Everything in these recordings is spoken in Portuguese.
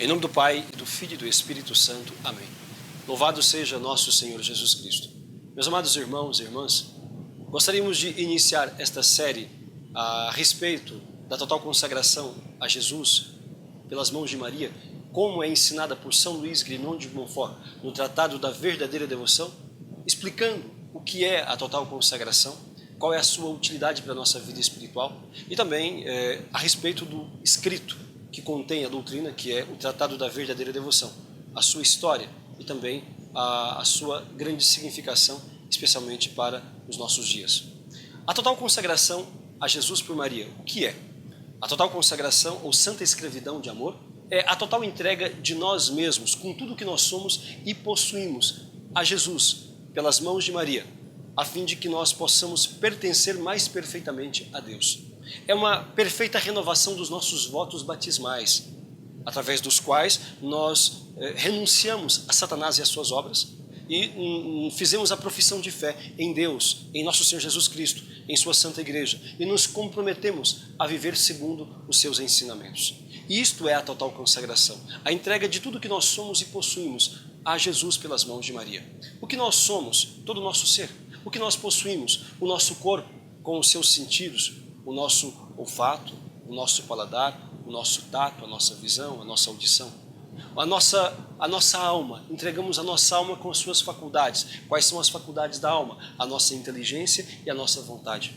Em nome do Pai, e do Filho e do Espírito Santo. Amém. Louvado seja nosso Senhor Jesus Cristo. Meus amados irmãos e irmãs, gostaríamos de iniciar esta série a respeito da total consagração a Jesus pelas mãos de Maria, como é ensinada por São Luís Grignon de Montfort no Tratado da Verdadeira Devoção, explicando o que é a total consagração, qual é a sua utilidade para a nossa vida espiritual e também a respeito do escrito que contém a doutrina, que é o Tratado da Verdadeira Devoção, a sua história e também a sua grande significação, especialmente para os nossos dias. A total consagração a Jesus por Maria, o que é? A total consagração ou santa escravidão de amor é a total entrega de nós mesmos, com tudo que nós somos e possuímos, a Jesus, pelas mãos de Maria, a fim de que nós possamos pertencer mais perfeitamente a Deus. É uma perfeita renovação dos nossos votos batismais, através dos quais nós renunciamos a Satanás e as suas obras e fizemos a profissão de fé em Deus, em nosso Senhor Jesus Cristo, em sua Santa Igreja, e nos comprometemos a viver segundo os seus ensinamentos. Isto é a total consagração, a entrega de tudo que nós somos e possuímos a Jesus pelas mãos de Maria. O que nós somos, todo o nosso ser, o que nós possuímos, o nosso corpo com os seus sentidos, o nosso olfato, o nosso paladar, o nosso tato, a nossa visão, a nossa audição. A nossa alma, entregamos a nossa alma com as suas faculdades. Quais são as faculdades da alma? A nossa inteligência e a nossa vontade.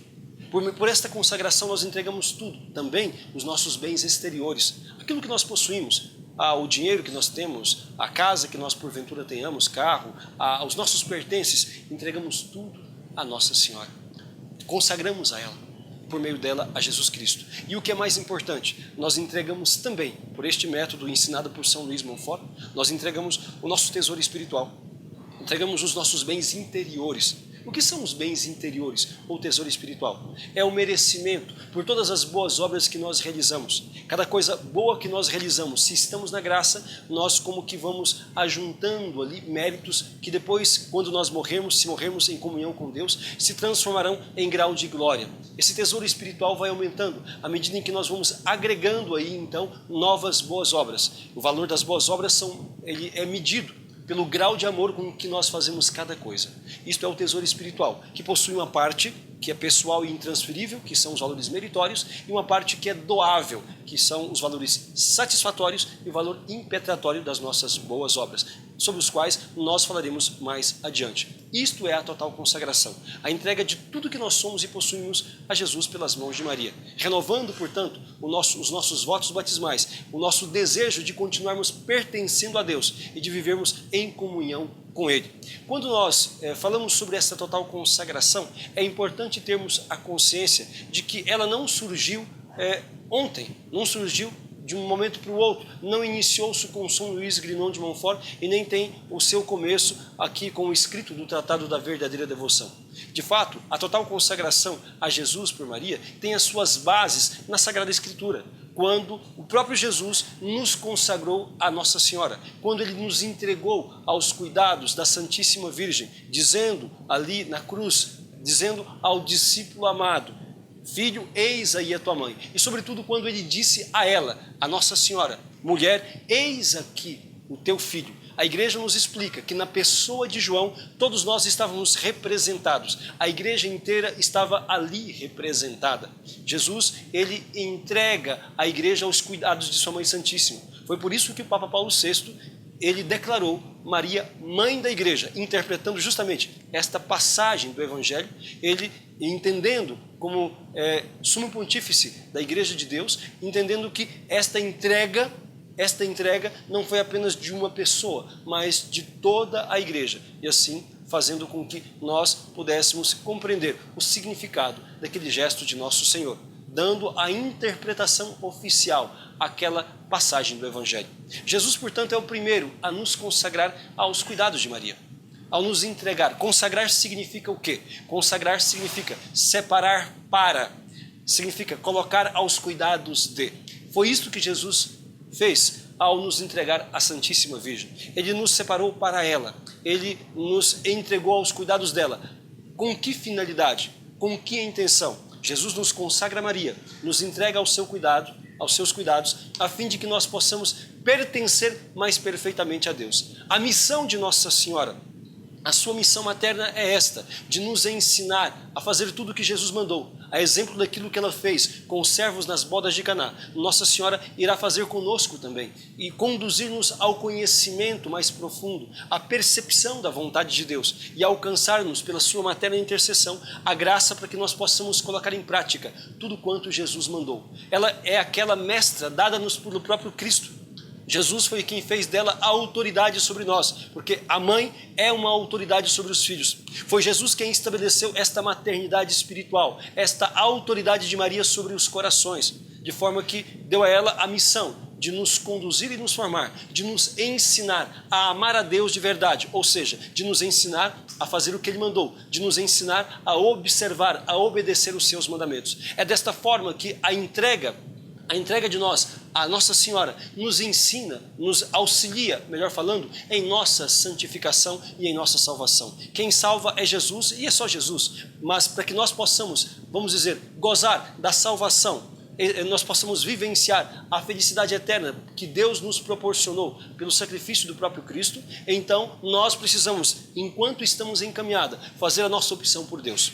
Por esta consagração nós entregamos tudo, também os nossos bens exteriores, aquilo que nós possuímos, o dinheiro que nós temos, a casa que nós porventura tenhamos, carro, os nossos pertences, entregamos tudo a Nossa Senhora. Consagramos a ela, por meio dela a Jesus Cristo. E o que é mais importante, nós entregamos também, por este método ensinado por São Luís Montfort, nós entregamos o nosso tesouro espiritual, entregamos os nossos bens interiores. O que são os bens interiores ou tesouro espiritual? É o merecimento por todas as boas obras que nós realizamos. Cada coisa boa que nós realizamos, se estamos na graça, nós como que vamos ajuntando ali méritos que depois, quando nós morrermos, se morrermos em comunhão com Deus, se transformarão em grau de glória. Esse tesouro espiritual vai aumentando à medida em que nós vamos agregando aí então novas boas obras. O valor das boas obras ele é medido pelo grau de amor com que nós fazemos cada coisa. Isto é o tesouro espiritual, que possui uma parte que é pessoal e intransferível, que são os valores meritórios, e uma parte que é doável, que são os valores satisfatórios e o valor impetratório das nossas boas obras, sobre os quais nós falaremos mais adiante. Isto é a total consagração, a entrega de tudo que nós somos e possuímos a Jesus pelas mãos de Maria, renovando, portanto, os nossos votos batismais, o nosso desejo de continuarmos pertencendo a Deus e de vivermos em comunhão com Ele. Quando nós falamos sobre essa total consagração, é importante termos a consciência de que ela não surgiu ontem, não surgiu de um momento para o outro, não iniciou-se com São Luís Grignon de Montfort e nem tem o seu começo aqui com o escrito do Tratado da Verdadeira Devoção. De fato, a total consagração a Jesus por Maria tem as suas bases na Sagrada Escritura, quando o próprio Jesus nos consagrou a Nossa Senhora, quando Ele nos entregou aos cuidados da Santíssima Virgem, dizendo ali na cruz, dizendo ao discípulo amado: Filho, eis aí a tua mãe. E sobretudo quando ele disse a ela, a Nossa Senhora: Mulher, eis aqui o teu filho. A igreja nos explica que na pessoa de João todos nós estávamos representados. A igreja inteira estava ali representada. Jesus, ele entrega a igreja aos cuidados de sua Mãe Santíssima. Foi por isso que o Papa Paulo VI, ele declarou Maria mãe da igreja, interpretando justamente esta passagem do Evangelho, ele entendendo como sumo pontífice da Igreja de Deus, entendendo que esta entrega não foi apenas de uma pessoa, mas de toda a igreja, e assim fazendo com que nós pudéssemos compreender o significado daquele gesto de nosso Senhor, dando a interpretação oficial àquela passagem do Evangelho. Jesus, portanto, é o primeiro a nos consagrar aos cuidados de Maria, ao nos entregar. Consagrar significa o quê? Consagrar significa separar para, significa colocar aos cuidados de. Foi isso que Jesus fez ao nos entregar à Santíssima Virgem. Ele nos separou para ela, ele nos entregou aos cuidados dela. Com que finalidade? Com que intenção? Jesus nos consagra a Maria, nos entrega ao seu cuidado, aos seus cuidados, a fim de que nós possamos pertencer mais perfeitamente a Deus. A missão de Nossa Senhora, a sua missão materna é esta, de nos ensinar a fazer tudo o que Jesus mandou. A exemplo daquilo que ela fez com os servos nas bodas de Caná, Nossa Senhora irá fazer conosco também e conduzir-nos ao conhecimento mais profundo, à percepção da vontade de Deus e alcançar-nos pela sua materna intercessão a graça para que nós possamos colocar em prática tudo quanto Jesus mandou. Ela é aquela mestra dada-nos pelo próprio Cristo. Jesus foi quem fez dela a autoridade sobre nós, porque a mãe é uma autoridade sobre os filhos. Foi Jesus quem estabeleceu esta maternidade espiritual, esta autoridade de Maria sobre os corações, de forma que deu a ela a missão de nos conduzir e nos formar, de nos ensinar a amar a Deus de verdade, ou seja, de nos ensinar a fazer o que Ele mandou, de nos ensinar a observar, a obedecer os seus mandamentos. É desta forma que a entrega de nós, a Nossa Senhora, nos ensina, nos auxilia, melhor falando, em nossa santificação e em nossa salvação. Quem salva é Jesus e é só Jesus, mas para que nós possamos, vamos dizer, gozar da salvação, nós possamos vivenciar a felicidade eterna que Deus nos proporcionou pelo sacrifício do próprio Cristo, então nós precisamos, enquanto estamos encaminhados, fazer a nossa opção por Deus.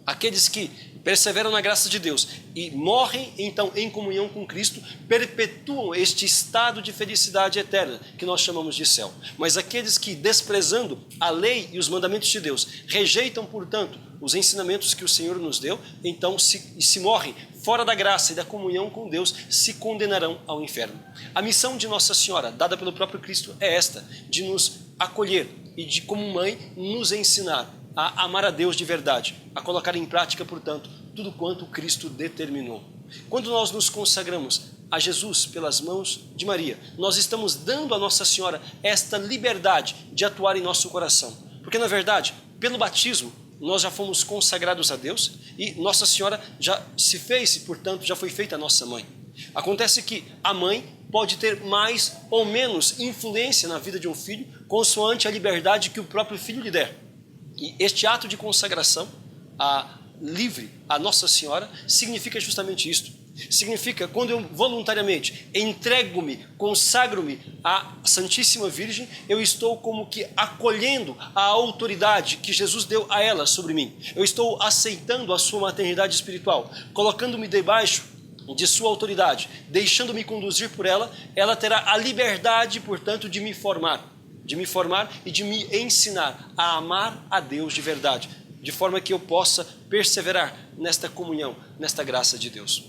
Aqueles que perseveram na graça de Deus e morrem então em comunhão com Cristo, perpetuam este estado de felicidade eterna que nós chamamos de céu. Mas aqueles que, desprezando a lei e os mandamentos de Deus, rejeitam, portanto, os ensinamentos que o Senhor nos deu, então se morrem fora da graça e da comunhão com Deus, se condenarão ao inferno. A missão de Nossa Senhora, dada pelo próprio Cristo, é esta, de nos acolher e de, como mãe, nos ensinar a amar a Deus de verdade, a colocar em prática, portanto, tudo quanto Cristo determinou. Quando nós nos consagramos a Jesus pelas mãos de Maria, nós estamos dando a Nossa Senhora esta liberdade de atuar em nosso coração. Porque, na verdade, pelo batismo, nós já fomos consagrados a Deus e Nossa Senhora já se fez e, portanto, já foi feita a nossa mãe. Acontece que a mãe pode ter mais ou menos influência na vida de um filho, consoante a liberdade que o próprio filho lhe der. E este ato de consagração livre a Nossa Senhora significa justamente isto. Significa quando eu voluntariamente entrego-me, consagro-me à Santíssima Virgem, eu estou como que acolhendo a autoridade que Jesus deu a ela sobre mim. Eu estou aceitando a sua maternidade espiritual, colocando-me debaixo de sua autoridade, deixando-me conduzir por ela, ela terá a liberdade, portanto, de me formar e de me ensinar a amar a Deus de verdade, de forma que eu possa perseverar nesta comunhão, nesta graça de Deus.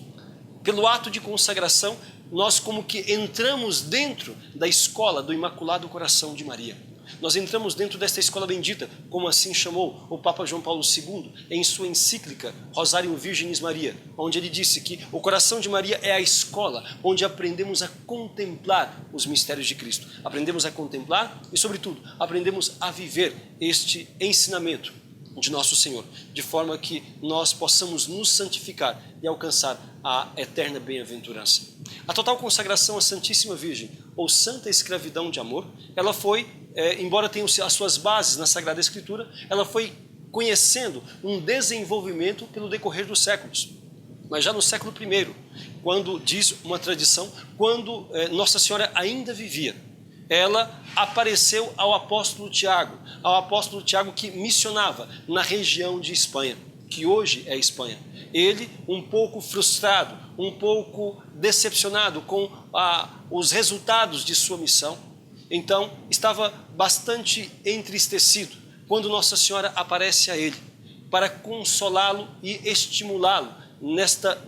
Pelo ato de consagração, nós como que entramos dentro da escola do Imaculado Coração de Maria. Nós entramos dentro desta escola bendita, como assim chamou o Papa João Paulo II em sua encíclica Rosarium Virginis Maria, onde ele disse que o coração de Maria é a escola onde aprendemos a contemplar os mistérios de Cristo. Aprendemos a contemplar e, sobretudo, aprendemos a viver este ensinamento de nosso Senhor, de forma que nós possamos nos santificar e alcançar a eterna bem-aventurança. A total consagração à Santíssima Virgem, ou Santa Escravidão de Amor, ela foi, embora tenha as suas bases na Sagrada Escritura, ela foi conhecendo um desenvolvimento pelo decorrer dos séculos. Mas já no século I, quando diz uma tradição, quando Nossa Senhora ainda vivia, ela apareceu ao apóstolo Tiago que missionava na região de Espanha, que hoje é Espanha. Ele, um pouco frustrado, um pouco decepcionado com os resultados de sua missão, então estava bastante entristecido quando Nossa Senhora aparece a ele para consolá-lo e estimulá-lo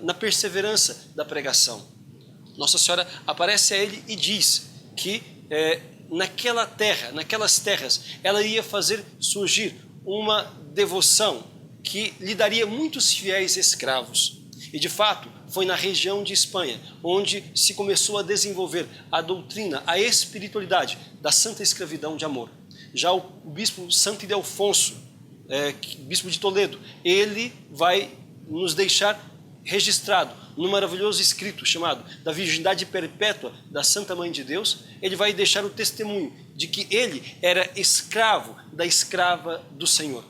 na perseverança da pregação. Nossa Senhora aparece a ele e diz que naquelas terras, ela ia fazer surgir uma devoção que lhe daria muitos fiéis escravos. E de fato, foi na região de Espanha onde se começou a desenvolver a doutrina, a espiritualidade da Santa Escravidão de Amor. Já o bispo Santo Ildefonso, bispo de Toledo, ele vai nos deixar registrado num maravilhoso escrito chamado Da Virgindade Perpétua da Santa Mãe de Deus, ele vai deixar o testemunho de que ele era escravo da escrava do Senhor.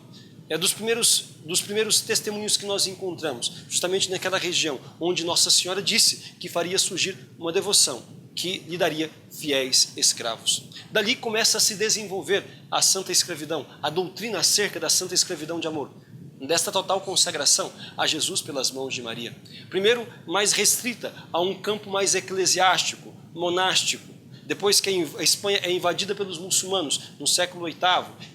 É dos primeiros testemunhos que nós encontramos, justamente naquela região onde Nossa Senhora disse que faria surgir uma devoção que lhe daria fiéis escravos. Dali começa a se desenvolver a santa escravidão, a doutrina acerca da santa escravidão de amor, desta total consagração a Jesus pelas mãos de Maria. Primeiro, mais restrita a um campo mais eclesiástico, monástico. Depois que a Espanha é invadida pelos muçulmanos no século VIII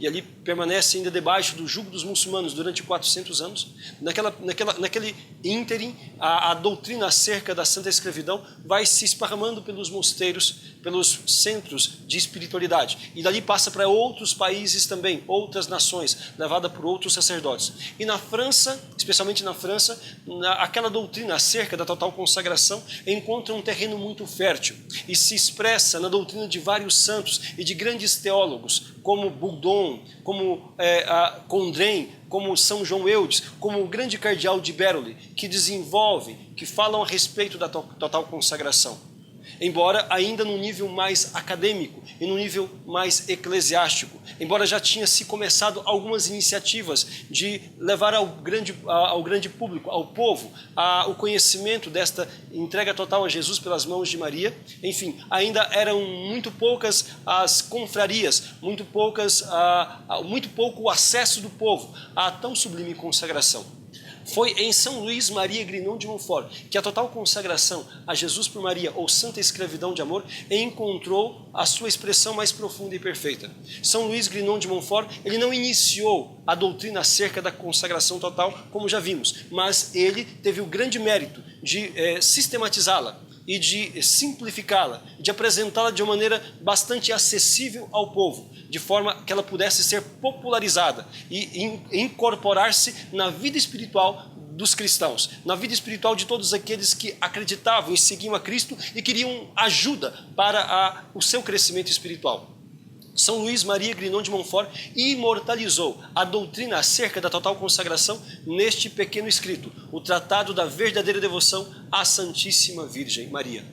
e ali permanece ainda debaixo do jugo dos muçulmanos durante 400 anos, naquele ínterim, a doutrina acerca da santa escravidão vai se esparramando pelos mosteiros, pelos centros de espiritualidade. E dali passa para outros países também, outras nações, levada por outros sacerdotes. E na França, especialmente na França, aquela doutrina acerca da total consagração encontra um terreno muito fértil e se expressa na doutrina de vários santos e de grandes teólogos, como Bourdon, como Condren, como São João Eudes, como o grande cardeal de Beroli, que desenvolvem, que falam a respeito da total consagração. Embora ainda num nível mais acadêmico e num nível mais eclesiástico, embora já tinha se começado algumas iniciativas de levar ao grande público, ao povo, o conhecimento desta entrega total a Jesus pelas mãos de Maria, enfim, ainda eram muito poucas as confrarias, muito pouco o acesso do povo à tão sublime consagração. Foi em São Luís Maria Grignon de Montfort que a total consagração a Jesus por Maria, ou santa escravidão de amor, encontrou a sua expressão mais profunda e perfeita. São Luís Grignon de Montfort, ele não iniciou a doutrina acerca da consagração total, como já vimos, mas ele teve o grande mérito de sistematizá-la e de simplificá-la, de apresentá-la de uma maneira bastante acessível ao povo, de forma que ela pudesse ser popularizada e incorporar-se na vida espiritual dos cristãos, na vida espiritual de todos aqueles que acreditavam e seguiam a Cristo e queriam ajuda para o seu crescimento espiritual. São Luís Maria Grignon de Montfort imortalizou a doutrina acerca da total consagração neste pequeno escrito, o Tratado da Verdadeira Devoção à Santíssima Virgem Maria.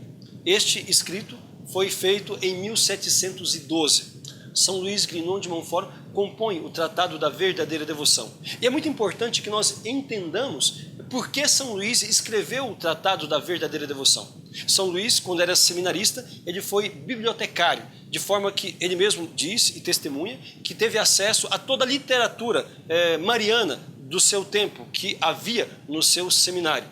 Este escrito foi feito em 1712. São Luís Grignon de Montfort compõe o Tratado da Verdadeira Devoção. E é muito importante que nós entendamos por que São Luís escreveu o Tratado da Verdadeira Devoção. São Luís, quando era seminarista, ele foi bibliotecário, de forma que ele mesmo diz e testemunha que teve acesso a toda a literatura mariana do seu tempo, que havia no seu seminário.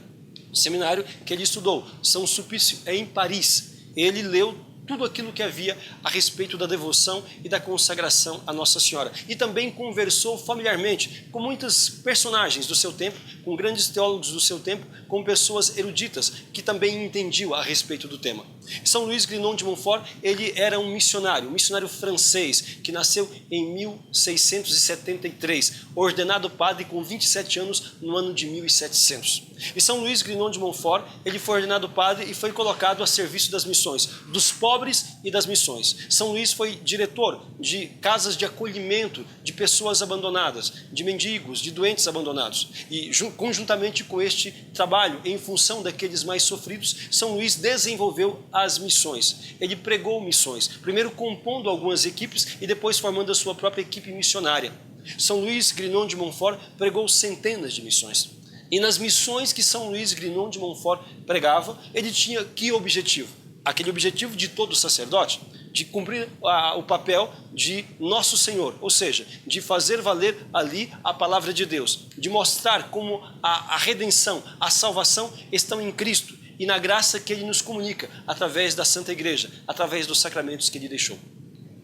O seminário que ele estudou, São Sulpício, é em Paris. Ele leu tudo aquilo que havia a respeito da devoção e da consagração a Nossa Senhora. E também conversou familiarmente com muitos personagens do seu tempo, com grandes teólogos do seu tempo, com pessoas eruditas que também entendiam a respeito do tema. São Luís Grignon de Montfort, ele era um missionário francês, que nasceu em 1673, ordenado padre com 27 anos no ano de 1700. E São Luís Grignon de Montfort, ele foi ordenado padre e foi colocado a serviço das missões, dos pobres e das missões. São Luís foi diretor de casas de acolhimento de pessoas abandonadas, de mendigos, de doentes abandonados. E conjuntamente com este trabalho, em função daqueles mais sofridos, São Luís desenvolveu as missões. Ele pregou missões, primeiro compondo algumas equipes e depois formando a sua própria equipe missionária. São Luís Grignon de Montfort pregou centenas de missões. E nas missões que São Luís Grignon de Montfort pregava, ele tinha que objetivo? Aquele objetivo de todo sacerdote, de cumprir o papel de Nosso Senhor, ou seja, de fazer valer ali a palavra de Deus, de mostrar como a redenção, a salvação estão em Cristo e na graça que Ele nos comunica através da Santa Igreja, através dos sacramentos que Ele deixou.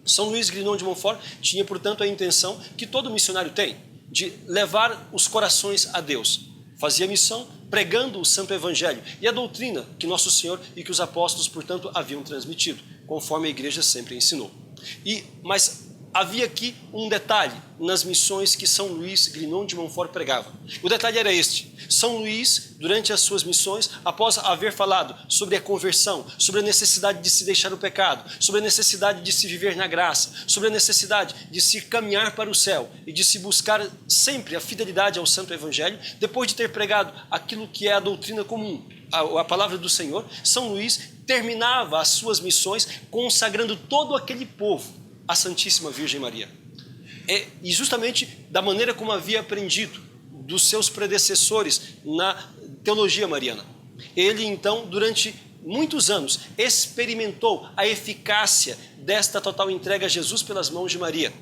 São Luís Grignon de Montfort tinha, portanto, a intenção que todo missionário tem, de levar os corações a Deus. Fazia missão pregando o Santo Evangelho e a doutrina que Nosso Senhor e que os apóstolos, portanto, haviam transmitido, conforme a Igreja sempre ensinou. Mas havia aqui um detalhe nas missões que São Luís Grignon de Montfort pregava. O detalhe era este: São Luís, durante as suas missões, após haver falado sobre a conversão, sobre a necessidade de se deixar o pecado, sobre a necessidade de se viver na graça, sobre a necessidade de se caminhar para o céu e de se buscar sempre a fidelidade ao Santo Evangelho, depois de ter pregado aquilo que é a doutrina comum, a palavra do Senhor, São Luís terminava as suas missões consagrando todo aquele povo à Santíssima Virgem Maria. E justamente da maneira como havia aprendido dos seus predecessores na teologia mariana. Ele então, durante muitos anos, experimentou a eficácia desta total entrega a Jesus pelas mãos de Maria.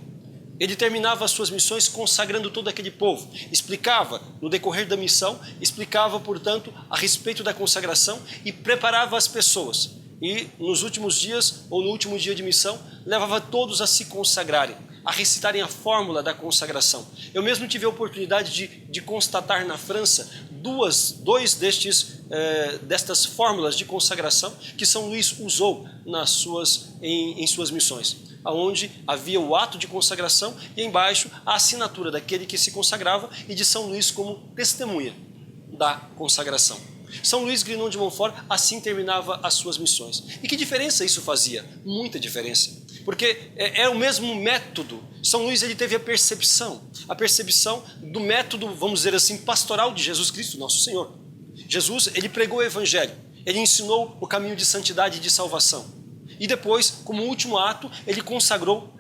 Ele terminava as suas missões consagrando todo aquele povo. Explicava, no decorrer da missão, explicava, portanto, a respeito da consagração e preparava as pessoas. E nos últimos dias, ou no último dia de missão, levava todos a se consagrarem, a recitarem a fórmula da consagração. Eu mesmo tive a oportunidade de constatar na França destas fórmulas de consagração que São Luís usou em suas missões, onde havia o ato de consagração e embaixo a assinatura daquele que se consagrava e de São Luís como testemunha da consagração. São Luís Grignon de Montfort assim terminava as suas missões. E que diferença isso fazia? Muita diferença. Porque é o mesmo método. São Luís ele teve a percepção do método, vamos dizer assim, pastoral de Jesus Cristo, nosso Senhor. Jesus, ele pregou o Evangelho, ele ensinou o caminho de santidade e de salvação. E depois, como último ato, ele consagrou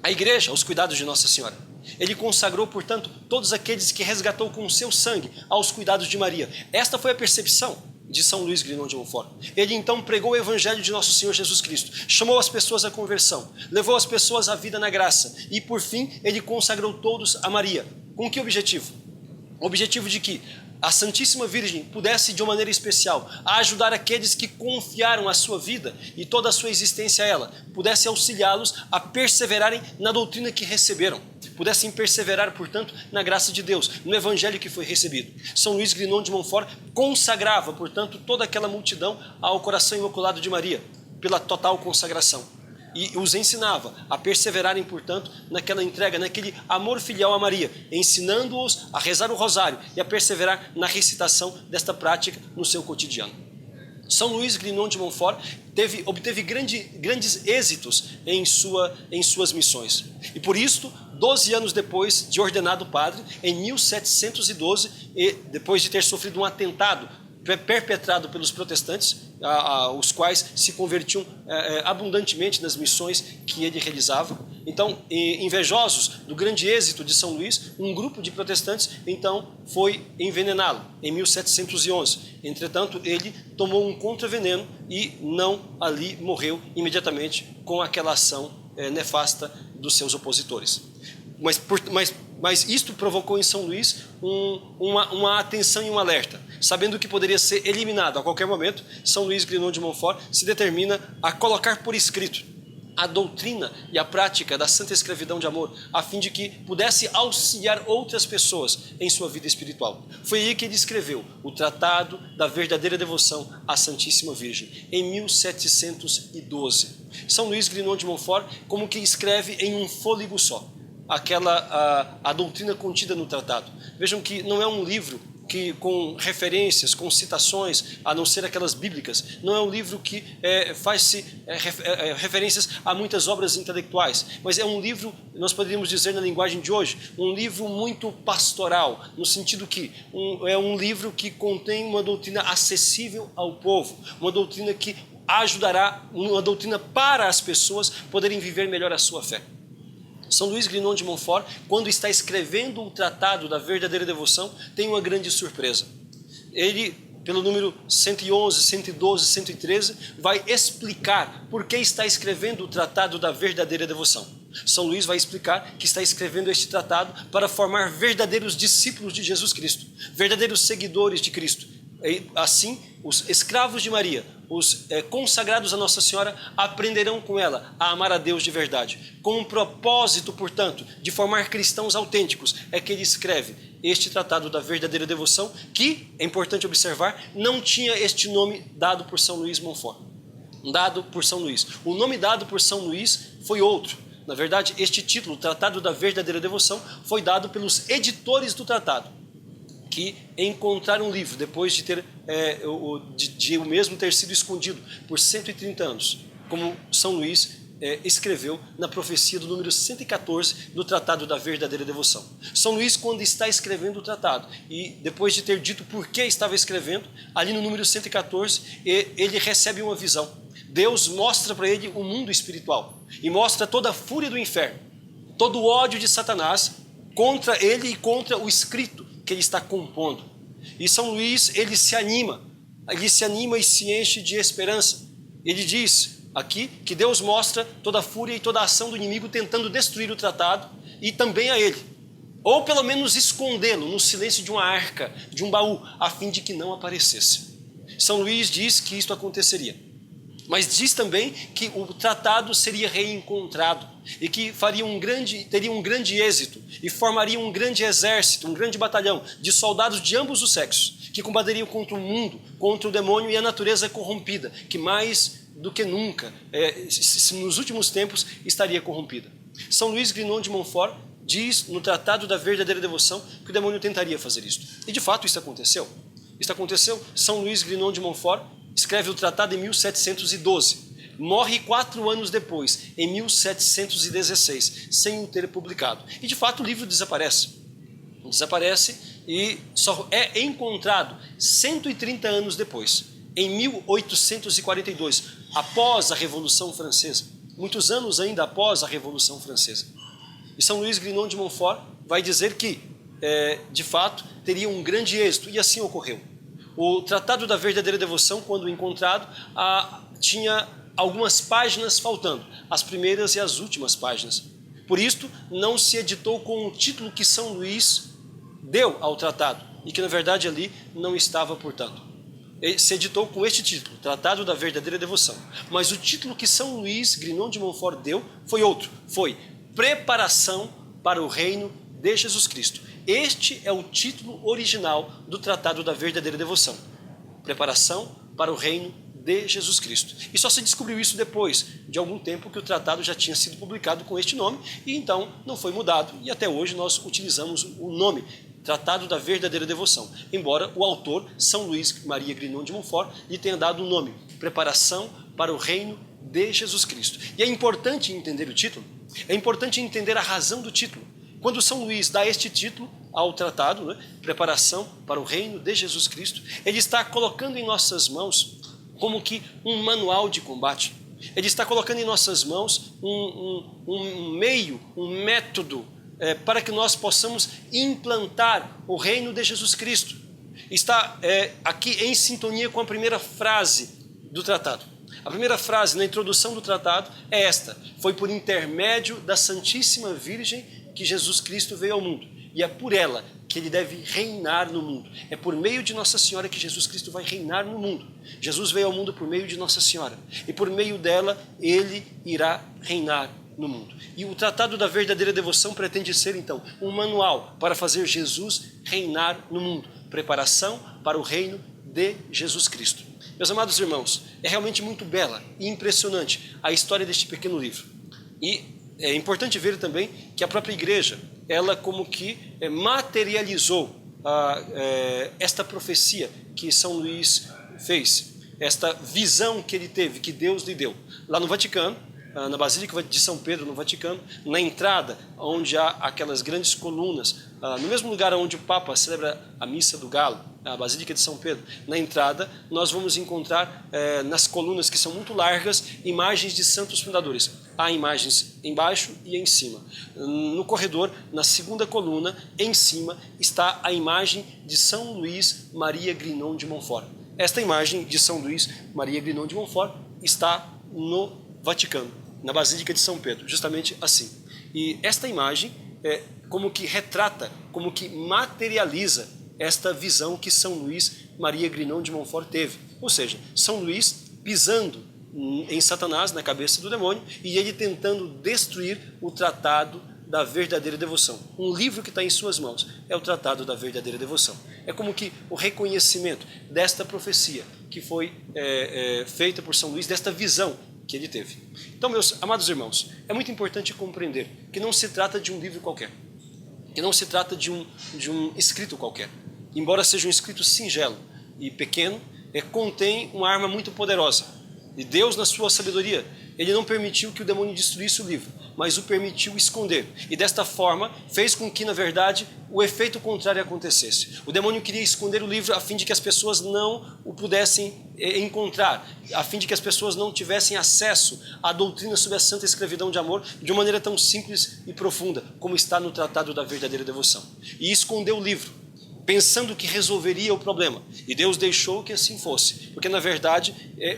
a igreja aos cuidados de Nossa Senhora. Ele consagrou, portanto, todos aqueles que resgatou com o seu sangue aos cuidados de Maria. Esta foi a percepção de São Luís Grignon de Montfort. Ele então pregou o Evangelho de Nosso Senhor Jesus Cristo, chamou as pessoas à conversão, levou as pessoas à vida na graça e, por fim, ele consagrou todos a Maria. Com que objetivo? O objetivo de que a Santíssima Virgem pudesse, de uma maneira especial, ajudar aqueles que confiaram a sua vida e toda a sua existência a ela, pudesse auxiliá-los a perseverarem na doutrina que receberam, pudessem perseverar, portanto, na graça de Deus, no Evangelho que foi recebido. São Luís Grignon de Montfort consagrava, portanto, toda aquela multidão ao coração imaculado de Maria, pela total consagração. E os ensinava a perseverarem, portanto, naquela entrega, naquele amor filial a Maria, ensinando-os a rezar o rosário e a perseverar na recitação desta prática no seu cotidiano. São Luís Grignon de Montfort obteve grandes êxitos em suas missões. E por isto, 12 anos depois de ordenado padre, em 1712, e depois de ter sofrido um atentado perpetrado pelos protestantes, os quais se convertiam abundantemente nas missões que ele realizava. Então, invejosos do grande êxito de São Luís, um grupo de protestantes então foi envenená-lo em 1711. Entretanto, ele tomou um contraveneno e não ali morreu imediatamente com aquela ação nefasta dos seus opositores. Mas isto provocou em São Luís uma atenção e um alerta. Sabendo que poderia ser eliminado a qualquer momento, São Luís Grignon de Montfort se determina a colocar por escrito a doutrina e a prática da santa escravidão de amor, a fim de que pudesse auxiliar outras pessoas em sua vida espiritual. Foi aí que ele escreveu o Tratado da Verdadeira Devoção à Santíssima Virgem, em 1712. São Luís Grignon de Montfort como que escreve em um fôlego só a doutrina contida no tratado. Vejam que não é um livro com referências, com citações, a não ser aquelas bíblicas. Não é um livro que faz-se referências a muitas obras intelectuais, mas é um livro, nós poderíamos dizer na linguagem de hoje, um livro muito pastoral, no sentido que é um livro que contém uma doutrina acessível ao povo, uma doutrina que ajudará, uma doutrina para as pessoas poderem viver melhor a sua fé. São Luís Grignon de Montfort, quando está escrevendo o Tratado da Verdadeira Devoção, tem uma grande surpresa. Ele, pelo número 111, 112, 113, vai explicar por que está escrevendo o Tratado da Verdadeira Devoção. São Luís vai explicar que está escrevendo este tratado para formar verdadeiros discípulos de Jesus Cristo, verdadeiros seguidores de Cristo. E, assim, os escravos de Maria, os consagrados a Nossa Senhora, aprenderão com ela a amar a Deus de verdade. Com um propósito, portanto, de formar cristãos autênticos, é que ele escreve este Tratado da Verdadeira Devoção, que, é importante observar, não tinha este nome dado por São Luís Montfort. Dado por São Luís. O nome dado por São Luís foi outro. Na verdade, este título, Tratado da Verdadeira Devoção, foi dado pelos editores do tratado, que encontraram um livro, depois de o mesmo ter sido escondido por 130 anos, como São Luís escreveu na profecia do número 114 do Tratado da Verdadeira Devoção. São Luís, quando está escrevendo o tratado, e depois de ter dito por que estava escrevendo, ali no número 114, ele recebe uma visão. Deus mostra para ele o mundo espiritual, e mostra toda a fúria do inferno, todo o ódio de Satanás contra ele e contra o escrito que ele está compondo. E São Luís, ele se anima ele se anima e se enche de esperança. Ele diz aqui que Deus mostra toda a fúria e toda a ação do inimigo tentando destruir o tratado e também a ele, ou pelo menos escondê-lo no silêncio de uma arca, de um baú, a fim de que não aparecesse. São Luís diz que isto aconteceria, mas diz também que o tratado seria reencontrado e que teria um grande êxito e formaria um grande exército, um grande batalhão de soldados de ambos os sexos que combateriam contra o mundo, contra o demônio e a natureza corrompida, que mais do que nunca, nos últimos tempos, estaria corrompida. São Luís Grignon de Montfort diz no Tratado da Verdadeira Devoção que o demônio tentaria fazer isto. E de fato isso aconteceu. Isso aconteceu. São Luís Grignon de Montfort escreve o tratado em 1712. Morre 4 anos depois, em 1716, sem o ter publicado. E de fato o livro desaparece. Desaparece e só é encontrado 130 anos depois, em 1842, após a Revolução Francesa. Muitos anos ainda após a Revolução Francesa. E São Luís Grignon de Montfort vai dizer que, de fato, teria um grande êxito, e assim ocorreu. O Tratado da Verdadeira Devoção, quando encontrado, tinha algumas páginas faltando, as primeiras e as últimas páginas. Por isto, não se editou com o título que São Luís deu ao tratado, e que na verdade ali não estava, portanto. Se editou com este título, Tratado da Verdadeira Devoção. Mas o título que São Luís Grignon de Montfort deu foi outro, foi Preparação para o Reino de Jesus Cristo. Este é o título original do Tratado da Verdadeira Devoção. Preparação para o Reino de Jesus Cristo. E só se descobriu isso depois de algum tempo que o tratado já tinha sido publicado com este nome e então não foi mudado e até hoje nós utilizamos o nome Tratado da Verdadeira Devoção, embora o autor, São Luís Maria Grignon de Montfort, lhe tenha dado o nome Preparação para o Reino de Jesus Cristo. E é importante entender o título, é importante entender a razão do título. Quando São Luís dá este título ao tratado, Preparação para o Reino de Jesus Cristo, ele está colocando em nossas mãos como que um manual de combate. Ele está colocando em nossas mãos um meio, um método para que nós possamos implantar o reino de Jesus Cristo. Está aqui em sintonia com a primeira frase do tratado. A primeira frase na introdução do tratado é esta: foi por intermédio da Santíssima Virgem que Jesus Cristo veio ao mundo, e é por ela que ele deve reinar no mundo. É por meio de Nossa Senhora que Jesus Cristo vai reinar no mundo. Jesus veio ao mundo por meio de Nossa Senhora, e por meio dela ele irá reinar no mundo. E o Tratado da Verdadeira Devoção pretende ser, então, um manual para fazer Jesus reinar no mundo. Preparação para o reino de Jesus Cristo. Meus amados irmãos, é realmente muito bela e impressionante a história deste pequeno livro. E é importante ver também que a própria igreja, ela como que materializou esta profecia que São Luís fez, esta visão que ele teve, que Deus lhe deu. Lá no Vaticano, na Basílica de São Pedro, no Vaticano, na entrada, onde há aquelas grandes colunas, no mesmo lugar onde o Papa celebra a Missa do Galo, a Basílica de São Pedro, na entrada, nós vamos encontrar nas colunas, que são muito largas, imagens de santos fundadores. Há imagens embaixo e em cima. No corredor, na segunda coluna, em cima, está a imagem de São Luís Maria Grignon de Montfort. Esta imagem de São Luís Maria Grignon de Montfort está no Vaticano, na Basílica de São Pedro, justamente assim. E esta imagem como que retrata, como que materializa esta visão que São Luís Maria Grignon de Montfort teve. Ou seja, São Luís pisando em Satanás, na cabeça do demônio, e ele tentando destruir o Tratado da Verdadeira Devoção. Um livro que está em suas mãos é o Tratado da Verdadeira Devoção. É como que o reconhecimento desta profecia que foi feita por São Luís, desta visão que ele teve. Então, meus amados irmãos, é muito importante compreender que não se trata de um livro qualquer, que não se trata de um escrito qualquer. Embora seja um escrito singelo e pequeno, contém uma arma muito poderosa. E Deus, na sua sabedoria, ele não permitiu que o demônio destruísse o livro, mas o permitiu esconder. E desta forma, fez com que, na verdade, o efeito contrário acontecesse. O demônio queria esconder o livro a fim de que as pessoas não o pudessem encontrar, a fim de que as pessoas não tivessem acesso à doutrina sobre a santa escravidão de amor de uma maneira tão simples e profunda como está no Tratado da Verdadeira Devoção. E escondeu o livro, pensando que resolveria o problema. E Deus deixou que assim fosse. Porque, na verdade,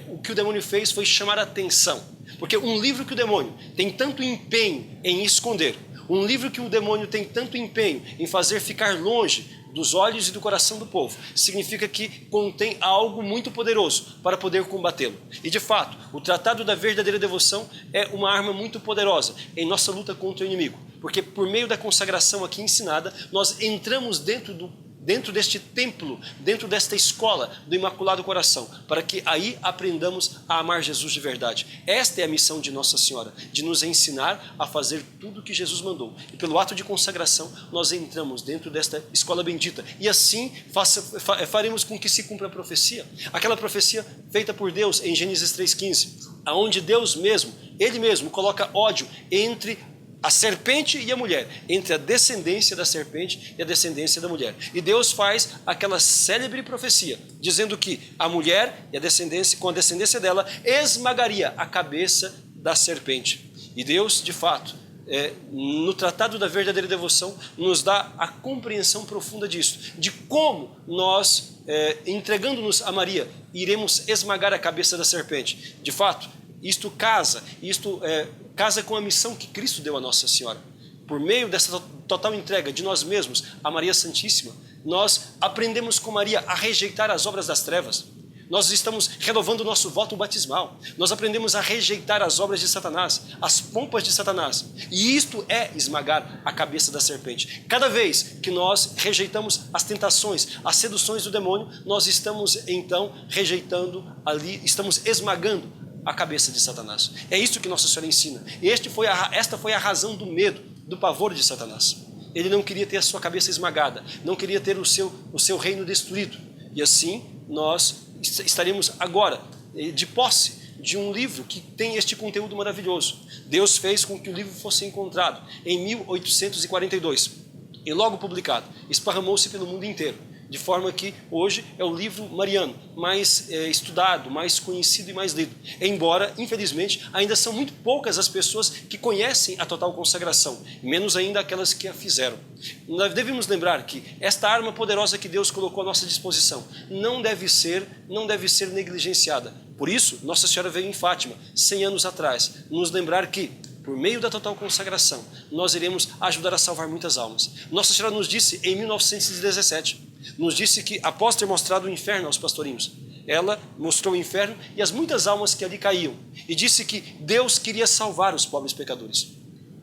o que o demônio fez foi chamar a atenção. Porque um livro que o demônio tem tanto empenho em esconder, um livro que o demônio tem tanto empenho em fazer ficar longe dos olhos e do coração do povo, significa que contém algo muito poderoso para poder combatê-lo. E de fato, o Tratado da Verdadeira Devoção é uma arma muito poderosa em nossa luta contra o inimigo, porque por meio da consagração aqui ensinada, nós entramos dentro deste templo, dentro desta escola do Imaculado Coração, para que aí aprendamos a amar Jesus de verdade. Esta é a missão de Nossa Senhora, de nos ensinar a fazer tudo o que Jesus mandou. E pelo ato de consagração, nós entramos dentro desta escola bendita. E assim faremos com que se cumpra a profecia. Aquela profecia feita por Deus em Gênesis 3,15, aonde Deus mesmo, Ele mesmo, coloca ódio entre a serpente e a mulher, entre a descendência da serpente e a descendência da mulher. E Deus faz aquela célebre profecia, dizendo que a mulher e a descendência, com a descendência dela, esmagaria a cabeça da serpente. E Deus, de fato, no Tratado da Verdadeira Devoção, nos dá a compreensão profunda disso, de como nós, entregando-nos a Maria, iremos esmagar a cabeça da serpente. De fato, isto casa com a missão que Cristo deu a Nossa Senhora. Por meio dessa total entrega de nós mesmos a Maria Santíssima, nós aprendemos com Maria a rejeitar as obras das trevas. Nós estamos renovando o nosso voto batismal. Nós aprendemos a rejeitar as obras de Satanás, as pompas de Satanás. E isto é esmagar a cabeça da serpente. Cada vez que nós rejeitamos as tentações, as seduções do demônio, nós estamos então rejeitando ali, estamos esmagando a cabeça de Satanás. É isso que Nossa Senhora ensina. E esta foi a razão do medo, do pavor de Satanás. Ele não queria ter a sua cabeça esmagada, não queria ter o seu reino destruído. E assim nós estaremos agora de posse de um livro que tem este conteúdo maravilhoso. Deus fez com que o livro fosse encontrado em 1842 e logo publicado. Esparramou-se pelo mundo inteiro, de forma que hoje é o livro mariano mais estudado, mais conhecido e mais lido. Embora, infelizmente, ainda são muito poucas as pessoas que conhecem a total consagração, menos ainda aquelas que a fizeram. Nós devemos lembrar que esta arma poderosa que Deus colocou à nossa disposição não deve ser negligenciada. Por isso, Nossa Senhora veio em Fátima, 100 anos atrás, nos lembrar que, por meio da total consagração, nós iremos ajudar a salvar muitas almas. Nossa Senhora nos disse em 1917, nos disse que após ter mostrado o inferno aos pastorinhos, ela mostrou o inferno e as muitas almas que ali caíam, e disse que Deus queria salvar os pobres pecadores.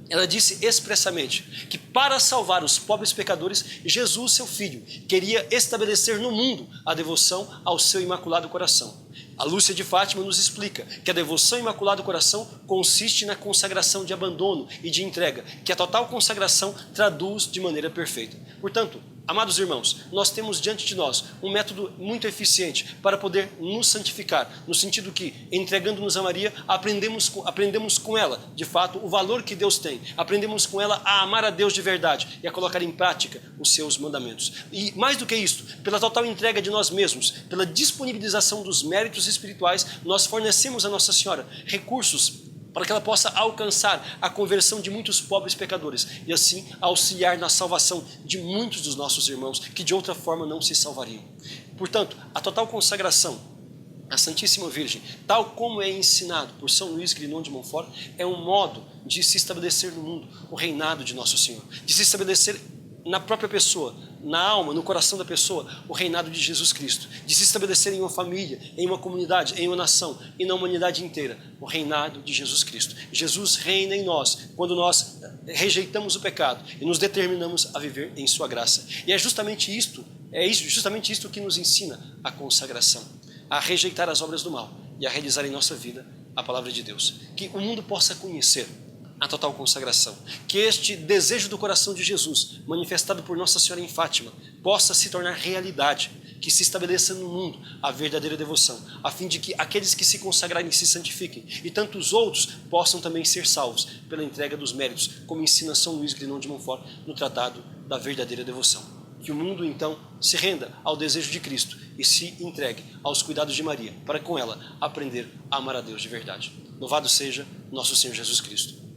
Ela disse expressamente que para salvar os pobres pecadores, Jesus, seu Filho, queria estabelecer no mundo a devoção ao seu Imaculado Coração. A Lúcia de Fátima nos explica que a devoção ao Imaculado Coração consiste na consagração de abandono e de entrega, que a total consagração traduz de maneira perfeita. Portanto, amados irmãos, nós temos diante de nós um método muito eficiente para poder nos santificar, no sentido que, entregando-nos a Maria, aprendemos com ela, de fato, o valor que Deus tem. Aprendemos com ela a amar a Deus de verdade e a colocar em prática os seus mandamentos. E mais do que isso, pela total entrega de nós mesmos, pela disponibilização dos méritos espirituais, nós fornecemos a Nossa Senhora recursos para que ela possa alcançar a conversão de muitos pobres pecadores e assim auxiliar na salvação de muitos dos nossos irmãos que de outra forma não se salvariam. Portanto, a total consagração à Santíssima Virgem, tal como é ensinado por São Luís Grignon de Montfort, é um modo de se estabelecer no mundo o reinado de Nosso Senhor, de se estabelecer na própria pessoa, na alma, no coração da pessoa, o reinado de Jesus Cristo, de se estabelecer em uma família, em uma comunidade, em uma nação e na humanidade inteira, o reinado de Jesus Cristo. Jesus reina em nós quando nós rejeitamos o pecado e nos determinamos a viver em sua graça. E é justamente isto que nos ensina a consagração, a rejeitar as obras do mal e a realizar em nossa vida a palavra de Deus. Que o mundo possa conhecer a total consagração, que este desejo do coração de Jesus, manifestado por Nossa Senhora em Fátima, possa se tornar realidade, que se estabeleça no mundo a verdadeira devoção, a fim de que aqueles que se consagrarem se santifiquem e tantos outros possam também ser salvos pela entrega dos méritos, como ensina São Luís Grignon de Montfort no Tratado da Verdadeira Devoção. Que o mundo então se renda ao desejo de Cristo e se entregue aos cuidados de Maria, para com ela aprender a amar a Deus de verdade. Louvado seja nosso Senhor Jesus Cristo.